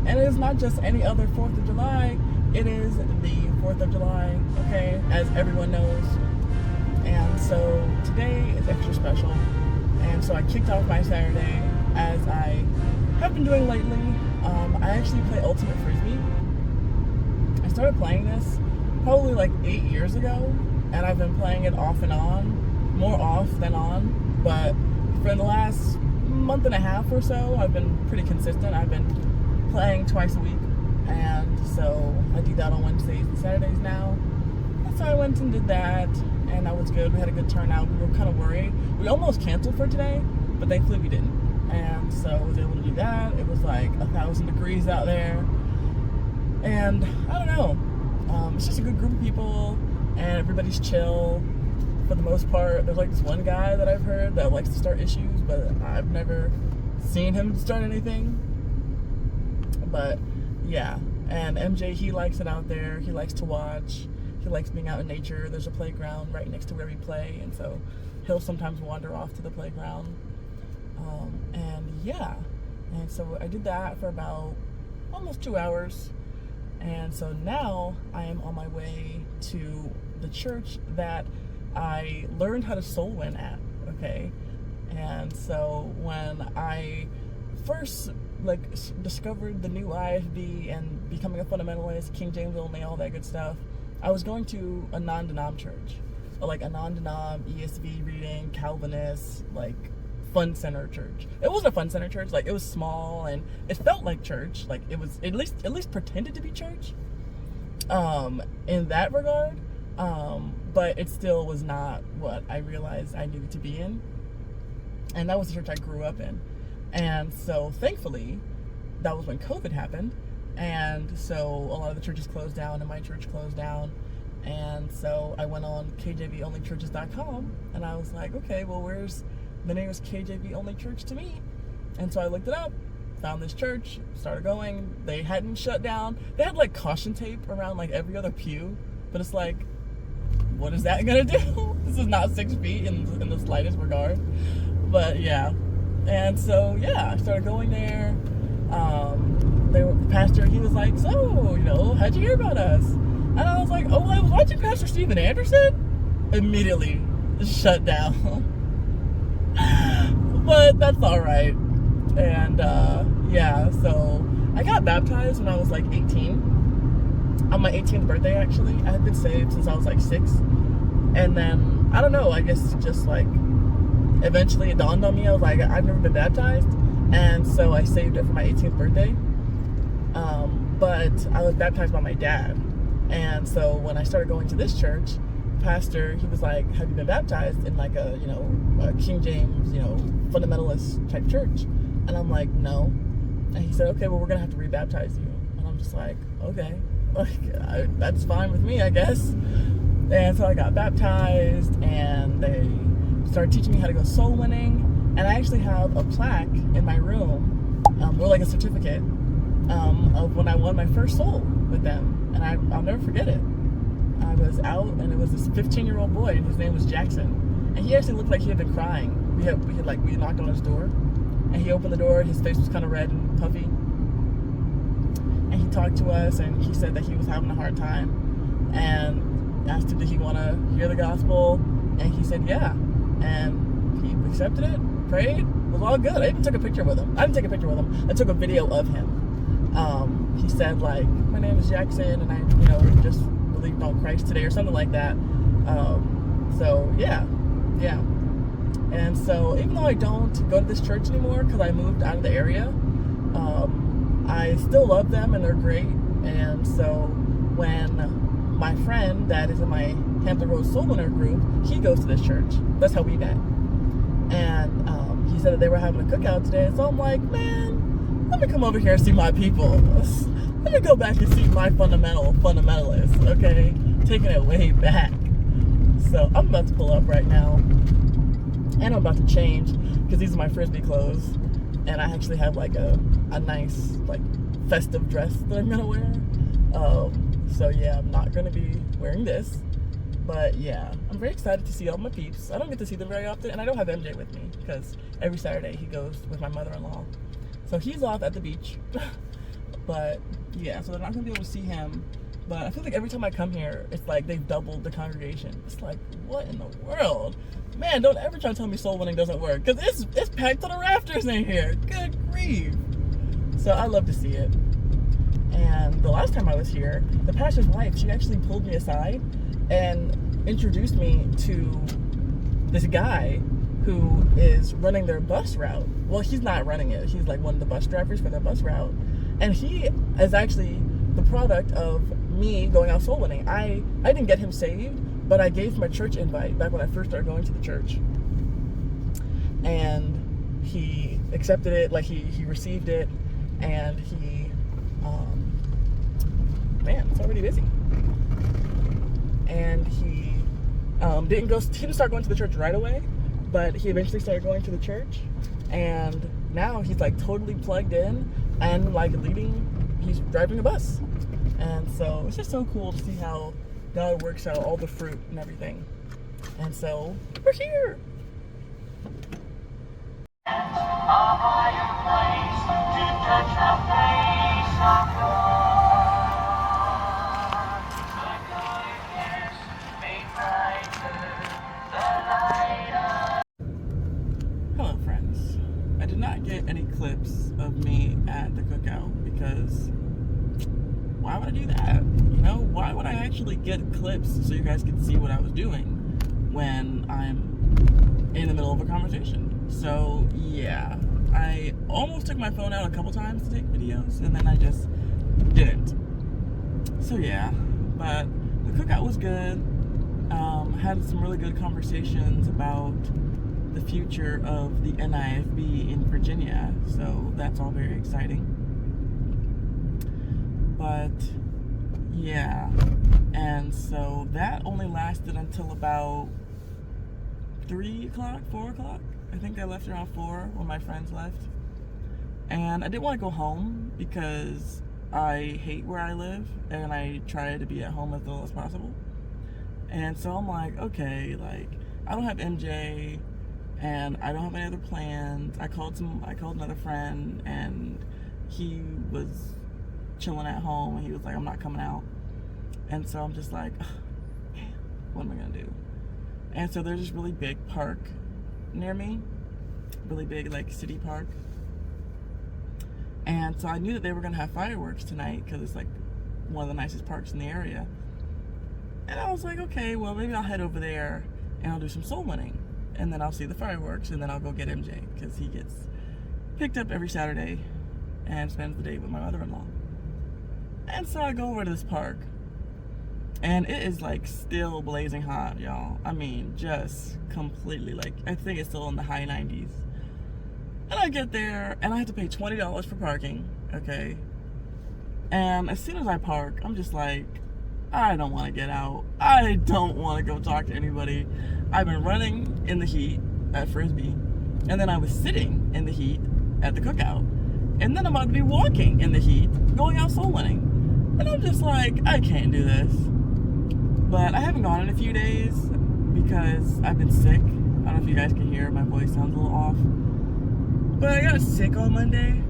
And it is not just any other 4th of July, it is the 4th of July, okay, as everyone knows. And so today is extra special. And so I kicked off my Saturday, as I have been doing lately. I actually play Ultimate Frisbee. I started playing this probably like 8 years ago, and I've been playing it off and on, more off than on, but for the last month and a half or so, I've been pretty consistent. I've been playing twice a week, and so I do that on Wednesdays and Saturdays now. And so I went and did that, and that was good. We had a good turnout. We were kind of worried. We almost canceled for today, but thankfully we didn't. And so I was able to do that. It was like 1,000 degrees out there, and I don't know. It's just a good group of people, and everybody's chill for the most part. There's like this one guy that I've heard that likes to start issues, but I've never seen him start anything. But yeah, and MJ, he likes it out there. He likes to watch. He likes being out in nature. There's a playground right next to where we play, and so he'll sometimes wander off to the playground. And yeah, and so I did that for about almost 2 hours. And so now I am on my way to the church that I learned how to soul win at, okay? And so when I first discovered the new IFB and becoming a fundamentalist, King James only, all that good stuff, I was going to a non-denom church, like a non-denom ESV reading, Calvinist, like fun center church. It wasn't a fun center church. Like, it was small and it felt like church. Like, it was at least pretended to be church in that regard, but it still was not what I realized I needed to be in. And that was the church I grew up in. And so thankfully that was when COVID happened, and so a lot of the churches closed down and my church closed down. And so I went on kjvonlychurches.com, and I was like, okay, well, where's the nearest KJV only church to me? And so I looked it up, found this church, started going. They hadn't shut down. They had like caution tape around like every other pew, but it's like, what is that gonna do? This is not 6 feet in the slightest regard. But yeah, and so yeah, I started going there. The pastor, he was like, so, how'd you hear about us? And I was like, oh, well, I was watching Pastor Steven Anderson. Immediately shut down. But that's all right. And yeah, so I got baptized when I was like 18. On my 18th birthday, actually. I had been saved since I was like 6. And then, I don't know, I guess just like eventually it dawned on me. I was like, I've never been baptized. And so I saved it for my 18th birthday. But I was baptized by my dad. And so when I started going to this church, pastor, he was like, have you been baptized in like a King James, fundamentalist type church? And I'm like, no. And he said, okay, well, we're gonna have to rebaptize you. And I'm just like, okay, that's fine with me, I guess. And so I got baptized, and they started teaching me how to go soul winning. And I actually have a plaque in my room, or like a certificate of when I won my first soul with them. And I'll never forget it. I was out, and it was this 15-year-old boy, and his name was Jackson. And he actually looked like he had been crying. We knocked on his door, and he opened the door. His face was kind of red and puffy. And he talked to us, and he said that he was having a hard time, and asked him, did he want to hear the gospel? And he said, yeah. And he accepted it, prayed, was all good. I even took a picture with him. I didn't take a picture with him. I took a video of him. He said, like, my name is Jackson, and I, just believed on Christ today, or something like that. So yeah. And so even though I don't go to this church anymore because I moved out of the area, I still love them, and they're great. And so when my friend that is in my Hampton Road Soul Winner group, he goes to this church. That's how we met. And he said that they were having a cookout today, so I'm like, man, let me come over here and see my people. Let me go back and see my fundamentalists, okay? Taking it way back. So I'm about to pull up right now, and I'm about to change because these are my Frisbee clothes, and I actually have like a nice like festive dress that I'm gonna wear. So yeah, I'm not gonna be wearing this, but yeah, I'm very excited to see all my peeps. I don't get to see them very often, and I don't have MJ with me because every Saturday he goes with my mother-in-law. So he's off at the beach But yeah, so they're not gonna be able to see him. But I feel like every time I come here, it's like they've doubled the congregation. It's like, what in the world? Man, don't ever try to tell me soul winning doesn't work, because it's packed to the rafters in here. Good grief. So I love to see it. And the last time I was here, the pastor's wife, she actually pulled me aside and introduced me to this guy who is running their bus route. Well, he's not running it. He's like one of the bus drivers for their bus route. And he is actually the product of me going out soul winning. I didn't get him saved, but I gave him a church invite back when I first started going to the church. And he accepted it, like he received it, and he, man, it's already busy. And he didn't start going to the church right away, but he eventually started going to the church, and now he's like totally plugged in and like he's driving a bus. And so it's just so cool to see how God works out all the fruit and everything. And so we're here. A higher place to touch the face of God. The darkness made brighter, the light of... Hello, friends. I did not get any clips of me at the cookout because why would I do that? You know, why would I actually get clips so you guys could see what I was doing when I'm in the middle of a conversation? So yeah, I almost took my phone out a couple times to take videos, and then I just didn't. So yeah, but the cookout was good. Had some really good conversations about the future of the NIFB in Virginia, so that's all very exciting. But yeah, and so that only lasted until about 3 o'clock, 4 o'clock. I think I left around 4 when my friends left. And I didn't want to go home because I hate where I live and I try to be at home as little as possible. And so I'm like, okay, like I don't have MJ and I don't have any other plans. I called another friend and he was chilling at home and he was like, I'm not coming out. And so I'm just like, what am I gonna do? And so there's this really big park near me, really big like city park. And so I knew that they were gonna have fireworks tonight because it's like one of the nicest parks in the area. And I was like, okay, well maybe I'll head over there and I'll do some soul winning, and then I'll see the fireworks, and then I'll go get MJ because he gets picked up every Saturday and spends the day with my mother-in-law. And so I go over to this park, and it is like still blazing hot, y'all. I mean, just completely, like, I think it's still in the high 90s. And I get there, and I have to pay $20 for parking, okay? And as soon as I park, I'm just like, I don't want to get out. I don't want to go talk to anybody. I've been running in the heat at Frisbee, and then I was sitting in the heat at the cookout, and then I'm about to be walking in the heat, going out soul winning. And I'm just like, I can't do this. But I haven't gone in a few days because I've been sick. I don't know if you guys can hear, my voice sounds a little off. But I got sick on Monday.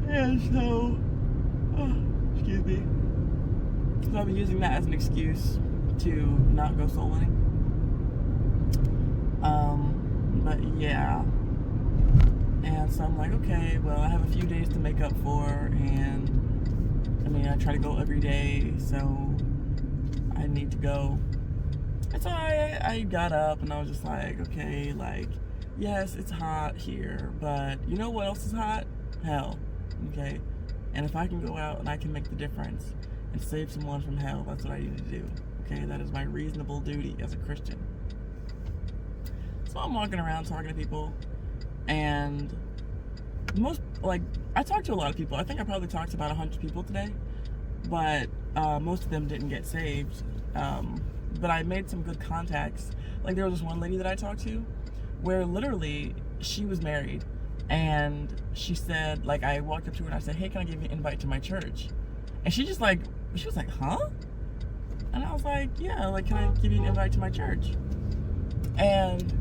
And so, excuse me. So I'll be using that as an excuse to not go soul winning. But yeah. And so I'm like, okay, well, I have a few days to make up for, and I mean, I try to go every day, so I need to go. And so I got up and I was just like, okay, like, yes, it's hot here, but you know what else is hot? Hell, okay? And if I can go out and I can make the difference and save someone from hell, that's what I need to do, okay? That is my reasonable duty as a Christian. So I'm walking around talking to people, and I talked to a lot of people. I think I probably talked to about 100 people today, but most of them didn't get saved. But I made some good contacts. Like, there was this one lady that I talked to where literally she was married, and she said, like, I walked up to her and I said, hey, can I give you an invite to my church? And she was like, huh? And I was like, yeah, like, can I give you an invite to my church? And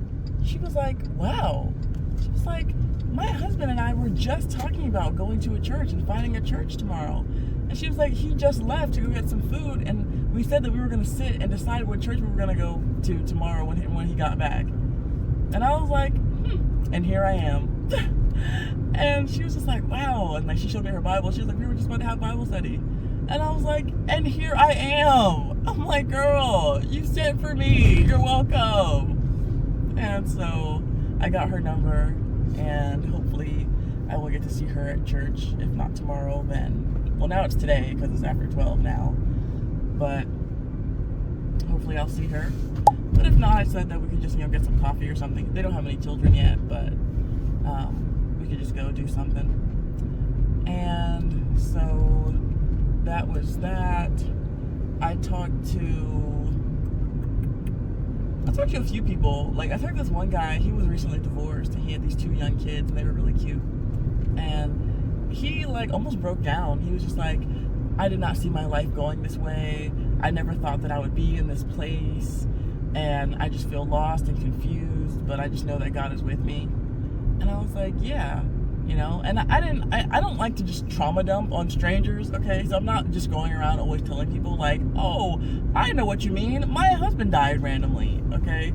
she was like, wow. She was like, my husband and I were just talking about going to a church and finding a church tomorrow. And she was like, he just left to go get some food, and we said that we were going to sit and decide what church we were going to go to tomorrow when he got back. And I was like, and here I am. And she was just like, wow. And like, she showed me her Bible. She was like, we were just about to have Bible study. And I was like, and here I am. I'm like, girl, you sent for me. You're welcome. And so I got her number, and hopefully I will get to see her at church. If not tomorrow, then, well, now it's today because it's after 12 now. But hopefully I'll see her. But if not, I said that we could just, get some coffee or something. They don't have any children yet, but we could just go do something. And so that was that. I talked to a few people. Like, I talked to this one guy. He was recently divorced, and he had these 2 young kids, and they were really cute. And he, like, almost broke down. He was just like, I did not see my life going this way. I never thought that I would be in this place. And I just feel lost and confused, but I just know that God is with me. And I was like, yeah, and I don't like to just trauma dump on strangers, okay? So I'm not just going around always telling people like, oh, I know what you mean. My husband died randomly, okay?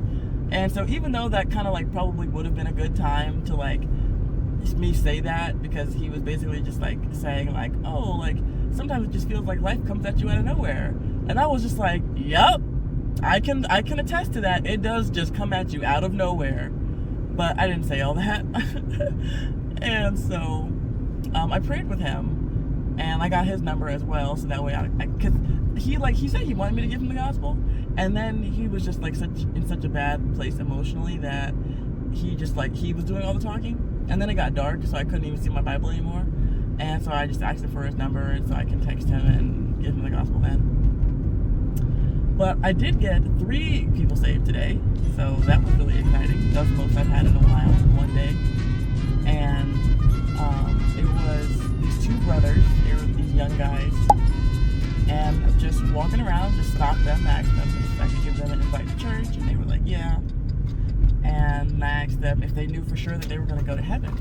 And so even though that kind of like probably would have been a good time to like me say that, because he was basically just like saying like, oh, like sometimes it just feels like life comes at you out of nowhere. And I was just like, yep, I can attest to that. It does just come at you out of nowhere. But I didn't say all that. And so I prayed with him, and I got his number as well, so that way because he said he wanted me to give him the gospel, and then he was just like in such a bad place emotionally that he was doing all the talking, and then it got dark, so I couldn't even see my Bible anymore, and so I just asked him for his number, and so I can text him and give him the gospel then. But I did get 3 people saved today, so that was really exciting. That was the most I've had in a while, in one day. And it was these 2 brothers. They were these young guys, and just walking around, just stopped them, asked them if I could give them an invite to church, and they were like, yeah. And I asked them if they knew for sure that they were going to go to heaven.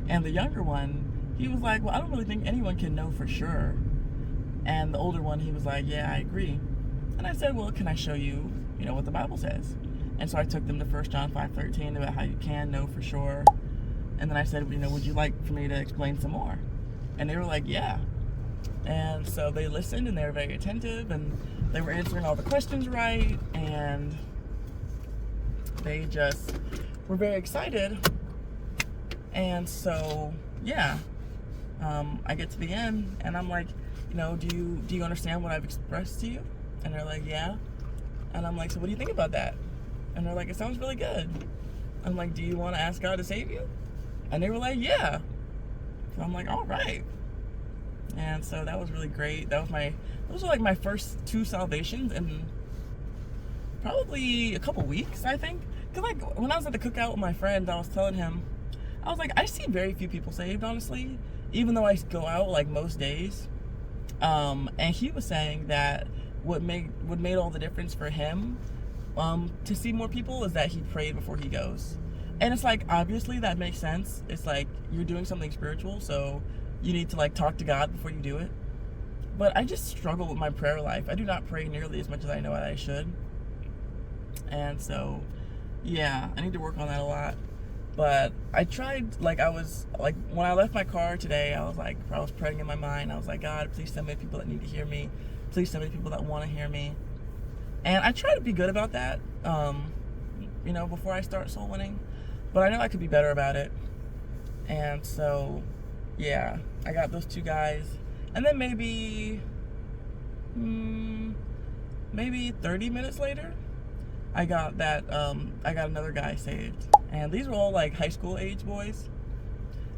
And the younger one, he was like, well, I don't really think anyone can know for sure. And the older one, he was like, yeah, I agree. And I said, well, can I show you, what the Bible says? And so I took them to 1 John 5:13 about how you can know for sure. And then I said, would you like for me to explain some more? And they were like, yeah. And so they listened, and they were very attentive, and they were answering all the questions right, and they just were very excited. And so, yeah, I get to the end, and I'm like, do you understand what I've expressed to you? And they're like, yeah. And I'm like, so what do you think about that? And they're like, it sounds really good. I'm like, do you want to ask God to save you? And they were like, yeah. So I'm like, all right. And so that was really great. Those were like my first 2 salvations in probably a couple weeks, I think. Because like when I was at the cookout with my friends, I was telling him, I was like, I see very few people saved, honestly, even though I go out like most days. And he was saying that what made all the difference for him to see more people is that he prayed before he goes. And it's like, obviously that makes sense. It's like you're doing something spiritual, so you need to like talk to God before you do it. But I just struggle with my prayer life. I do not pray nearly as much as I know that I should. And so, yeah, I need to work on that a lot. But I tried, like, when I left my car today, I was praying in my mind. I was like, God, please send me people that need to hear me. Please send me people that want to hear me. And I try to be good about that, before I start soul winning. But I know I could be better about it. And so, yeah, I got those 2 guys. And then maybe 30 minutes later, I got another guy saved. And these were all like high school age boys.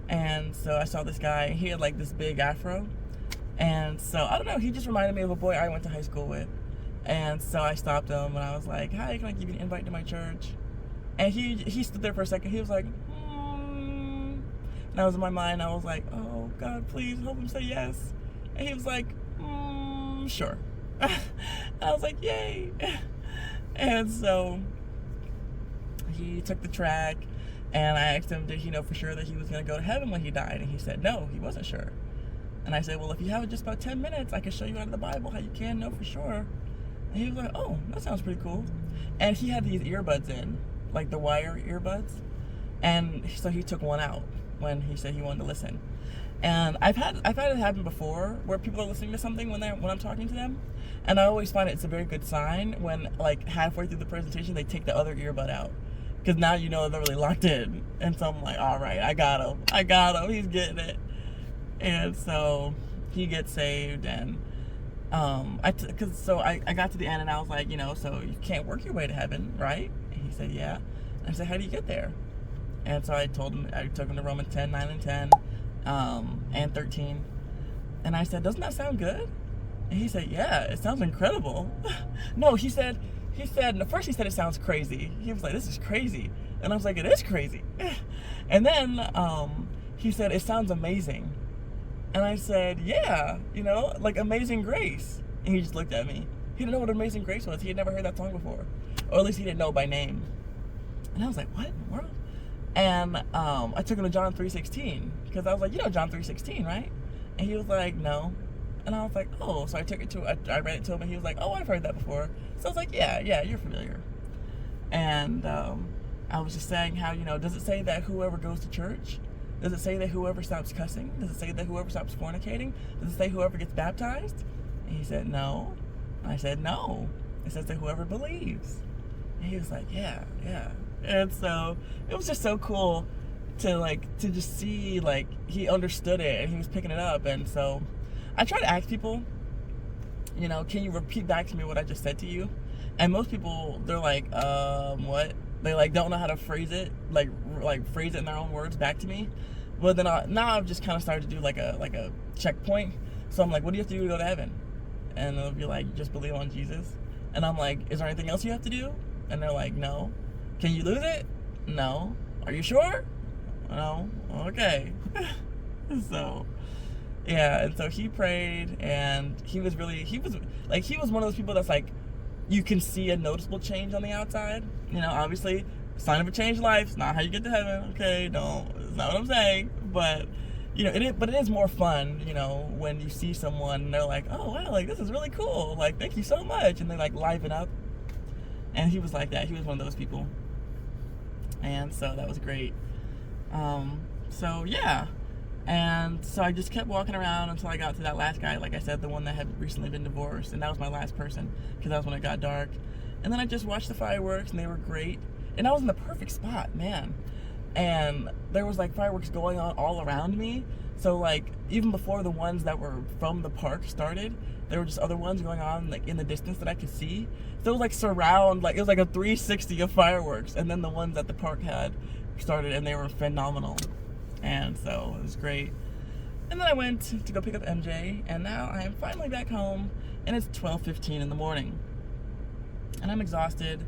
And so I saw this guy, he had like this big afro. And so, I don't know, he just reminded me of a boy I went to high school with. And so I stopped him, and I was like, hi, can I give you an invite to my church? And he stood there for a second. He was like, And I was in my mind, I was like, oh, God, please help him say yes. And he was like, sure. I was like, yay. And so he took the track, And I asked him, did he know for sure that he was going to go to heaven when he died? And he said, no, he wasn't sure. And I said, well, if you have just about 10 minutes, I can show you out of the Bible how you can know for sure. And he was like, oh, that sounds pretty cool. And he had these earbuds in, like the wire earbuds. And so he took one out when he said he wanted to listen. And I've had it happen before where people are listening to something when I'm talking to them. And I always find it's a very good sign when, like, halfway through the presentation, they take the other earbud out. Because now you know they're really locked in. And so I'm like, all right, I got him. He's getting it. And so he gets saved. And I got to the end and I was like, so you can't work your way to heaven, right? And he said, yeah. And I said, how do you get there? And so I took him to Romans 10, 9 and 10, and 13. And I said, doesn't that sound good? And he said, yeah, it sounds incredible. No, he said, first he said it sounds crazy. He was like, this is crazy. And I was like, it is crazy. And then he said, it sounds amazing. And I said, yeah, like Amazing Grace. And he just looked at me. He didn't know what Amazing Grace was. He had never heard that song before. Or at least he didn't know by name. And I was like, what in the world? And I took him to John 3:16. Because I was like, John 3:16, right? And he was like, no. And I was like, oh. So I read it to him and he was like, oh, I've heard that before. So I was like, yeah, you're familiar. And I was just saying how, does it say that whoever goes to church? Does it say that whoever stops cussing? Does it say that whoever stops fornicating? Does it say whoever gets baptized? And he said, no. And I said, no. It says that whoever believes. And he was like, yeah. And so it was just so cool to just see, like, he understood it and he was picking it up. And so I try to ask people, can you repeat back to me what I just said to you? And most people, they're like, what? They don't know how to phrase it, like phrase it in their own words back to me. But then now I've just kind of started to do like a checkpoint. So I'm like, what do you have to do to go to heaven? And they'll be like, you just believe on Jesus. And I'm like, is there anything else you have to do? And they're like, no. Can you lose it? No. Are you sure? No. Okay. So yeah, and so he prayed, and he was one of those people that's like, you can see a noticeable change on the outside. Obviously, sign of a changed life. It's not how you get to heaven. Okay, it's not what I'm saying. But it is more fun, when you see someone and they're like, oh wow, like this is really cool. Like, thank you so much, and they like liven up. And he was like that. He was one of those people. And so that was great. So yeah. And so I just kept walking around until I got to that last guy, like I said, the one that had recently been divorced. And that was my last person, because that was when it got dark. And then I just watched the fireworks, and they were great. And I was in the perfect spot, man. And there was like fireworks going on all around me. So like, even before the ones that were from the park started, there were just other ones going on like in the distance that I could see. So it was like it was like a 360 of fireworks. And then the ones that the park had started, and they were phenomenal. And so it was great. And then I went to go pick up MJ, and now I am finally back home, and it's 12:15 in the morning. And I'm exhausted.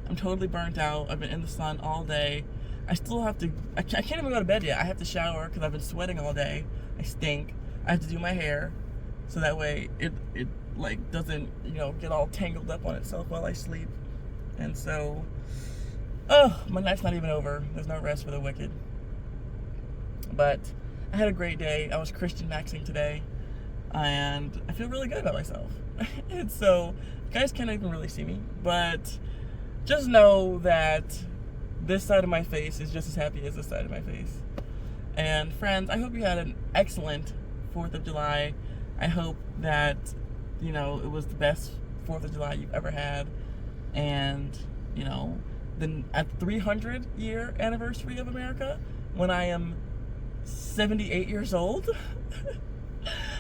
I'm totally burnt out. I've been in the sun all day. I can't even go to bed yet. I have to shower because I've been sweating all day. I stink. I have to do my hair so that way it like doesn't, get all tangled up on itself while I sleep. And so, my night's not even over. There's no rest for the wicked. But I had a great day. I was Christian maxing today, and I feel really good about myself. And so, you guys can't even really see me, but just know that this side of my face is just as happy as this side of my face. And friends, I hope you had an excellent 4th of July. I hope that, it was the best 4th of July you've ever had. And, then at 300 year anniversary of America, when I am 78 years old,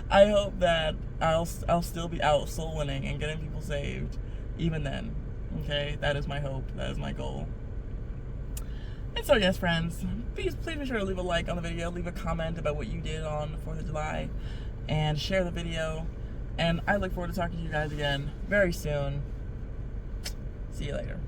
I hope that I'll still be out soul winning and getting people saved even then. Okay, that is my hope. That is my goal. And so yes, friends, please be sure to leave a like on the video, leave a comment about what you did on the 4th of July, and share the video. And I look forward to talking to you guys again very soon. See you later.